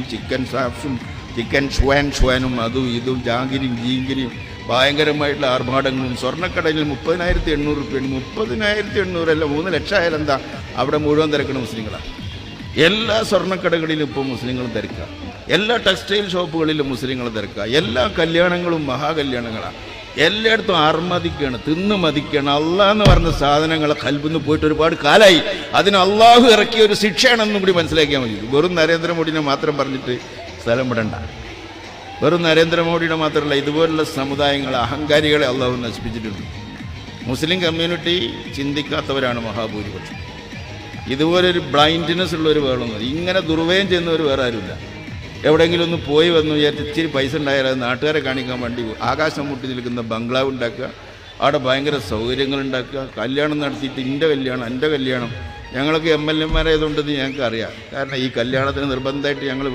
Chicken സാഫ്സും chicken ഷ്വാനും അതും ഇതും ജാഗിരിയും ജീങ്കിരിയും ഭയങ്കരമായിട്ടുള്ള ആർഭാടങ്ങളും സ്വർണ്ണക്കടയിൽ 30,800 രൂപയാണ്. 30,800 അല്ല 3 ലക്ഷം ആയാലും എന്താ അവിടെ മുഴുവൻ തിരക്കണ മുസ്ലിങ്ങളാണ്. എല്ലാ സ്വർണ്ണക്കടകളിലും ഇപ്പോൾ മുസ്ലിങ്ങൾ തിരക്കുക, എല്ലാ ടെക്സ്റ്റൈൽ ഷോപ്പുകളിലും മുസ്ലിങ്ങൾ തിരക്കുക, എല്ലാ കല്യാണങ്ങളും മഹാകല്യാണങ്ങളാണ്. എല്ലായിടത്തും അർമതിക്കാണ്, തിന്ന് മതിക്കാണ്. അള്ളാഹ് എന്ന് പറഞ്ഞ സാധനങ്ങളെ കൽബിന്ന് പോയിട്ട് ഒരുപാട് കാലമായി. അതിന് അള്ളാഹു ഇറക്കിയ ഒരു ശിക്ഷയാണെന്നും കൂടി മനസ്സിലാക്കിയാൽ മതി. വെറും നരേന്ദ്രമോദിനെ മാത്രം പറഞ്ഞിട്ട് സ്ഥലം വിടണ്ട. വെറും നരേന്ദ്രമോദിയുടെ മാത്രമല്ല, ഇതുപോലുള്ള സമുദായങ്ങളെ അഹങ്കാരികളെ അള്ളാഹു നശിപ്പിച്ചിട്ടുണ്ട്. മുസ്ലിം കമ്മ്യൂണിറ്റി ചിന്തിക്കാത്തവരാണ് മഹാഭൂരിപക്ഷം. ഇതുപോലൊരു ബ്ലൈൻഡ്നെസ് ഉള്ളവർ വേണമെന്ന്, ഇങ്ങനെ ദുർവ്യയം ചെയ്യുന്നവർ വേറെ ആരുമില്ല. എവിടെയെങ്കിലും ഒന്ന് പോയി വന്നു വിചാരിച്ച് ഇച്ചിരി പൈസ ഉണ്ടായാൽ അത് നാട്ടുകാരെ കാണിക്കാൻ വേണ്ടി ആകാശം മുട്ടി നിൽക്കുന്ന ബംഗ്ലാവ് ഉണ്ടാക്കുക, അവിടെ ഭയങ്കര സൗകര്യങ്ങൾ ഉണ്ടാക്കുക, കല്യാണം നടത്തിയിട്ട് എൻ്റെ കല്യാണം എൻ്റെ കല്യാണം. ഞങ്ങളൊക്കെ MLA മാരായതുകൊണ്ടെന്ന് ഞങ്ങൾക്ക് അറിയാം. കാരണം ഈ കല്യാണത്തിന് നിർബന്ധമായിട്ട് ഞങ്ങൾ